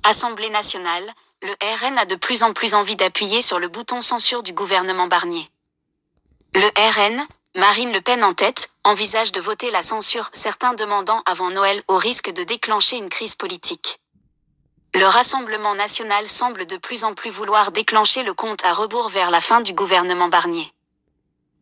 Assemblée nationale, le RN a de plus en plus envie d'appuyer sur le bouton censure du gouvernement Barnier. Le RN, Marine Le Pen en tête, envisage de voter la censure, certains demandant avant Noël au risque de déclencher une crise politique. Le Rassemblement national semble de plus en plus vouloir déclencher le compte à rebours vers la fin du gouvernement Barnier.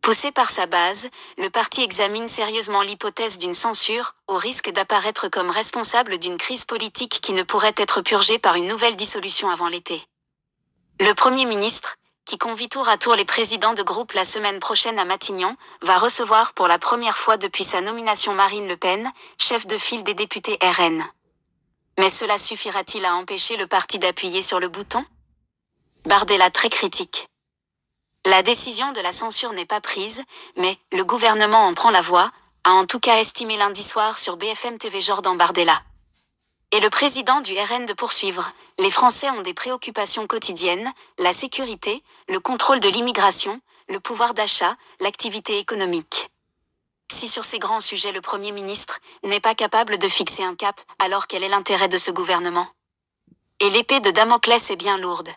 Poussé par sa base, le parti examine sérieusement l'hypothèse d'une censure, au risque d'apparaître comme responsable d'une crise politique qui ne pourrait être purgée par une nouvelle dissolution avant l'été. Le Premier ministre, qui convie tour à tour les présidents de groupe la semaine prochaine à Matignon, va recevoir pour la première fois depuis sa nomination Marine Le Pen, chef de file des députés RN. Mais cela suffira-t-il à empêcher le parti d'appuyer sur le bouton? Bardella très critique. La décision de la censure n'est pas prise, mais le gouvernement en prend la voie, a en tout cas estimé lundi soir sur BFM TV Jordan Bardella. Et le président du RN de poursuivre, les Français ont des préoccupations quotidiennes, la sécurité, le contrôle de l'immigration, le pouvoir d'achat, l'activité économique. Si sur ces grands sujets le Premier ministre n'est pas capable de fixer un cap, alors quel est l'intérêt de ce gouvernement? Et l'épée de Damoclès est bien lourde.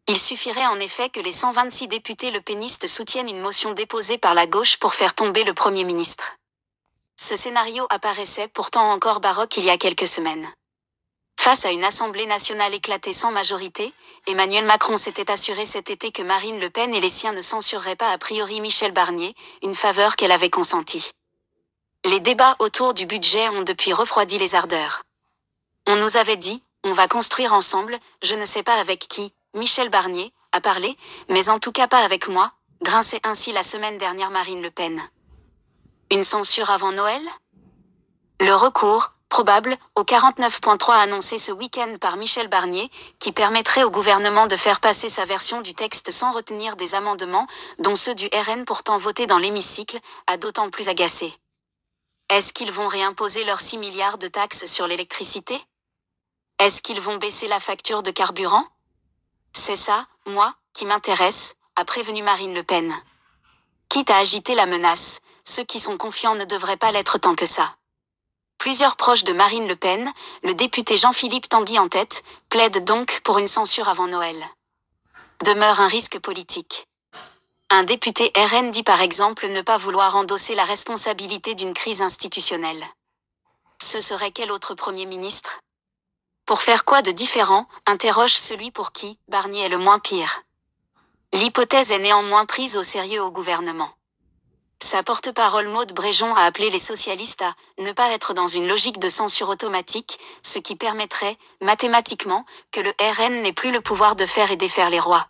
Il suffirait en effet que les 126 députés lepénistes soutiennent une motion déposée par la gauche pour faire tomber le Premier ministre. Ce scénario apparaissait pourtant encore baroque il y a quelques semaines. Face à une Assemblée nationale éclatée sans majorité, Emmanuel Macron s'était assuré cet été que Marine Le Pen et les siens ne censureraient pas a priori Michel Barnier, une faveur qu'elle avait consentie. Les débats autour du budget ont depuis refroidi les ardeurs. On nous avait dit, on va construire ensemble, je ne sais pas avec qui, Michel Barnier a parlé, mais en tout cas pas avec moi, grinçait ainsi la semaine dernière Marine Le Pen. Une censure avant Noël? Le recours, probable, au 49.3 annoncé ce week-end par Michel Barnier, qui permettrait au gouvernement de faire passer sa version du texte sans retenir des amendements, dont ceux du RN pourtant votés dans l'hémicycle, a d'autant plus agacé. Est-ce qu'ils vont réimposer leurs 6 milliards de taxes sur l'électricité? Est-ce qu'ils vont baisser la facture de carburant? C'est ça, moi, qui m'intéresse, a prévenu Marine Le Pen. Quitte à agiter la menace, ceux qui sont confiants ne devraient pas l'être tant que ça. Plusieurs proches de Marine Le Pen, le député Jean-Philippe Tanguy en tête, plaident donc pour une censure avant Noël. Demeure un risque politique. Un député RN dit par exemple ne pas vouloir endosser la responsabilité d'une crise institutionnelle. Ce serait quel autre Premier ministre? Pour faire quoi de différent, interroge celui pour qui Barnier est le moins pire. L'hypothèse est néanmoins prise au sérieux au gouvernement. Sa porte-parole Maude Bréjon a appelé les socialistes à ne pas être dans une logique de censure automatique, ce qui permettrait, mathématiquement, que le RN n'ait plus le pouvoir de faire et défaire les rois.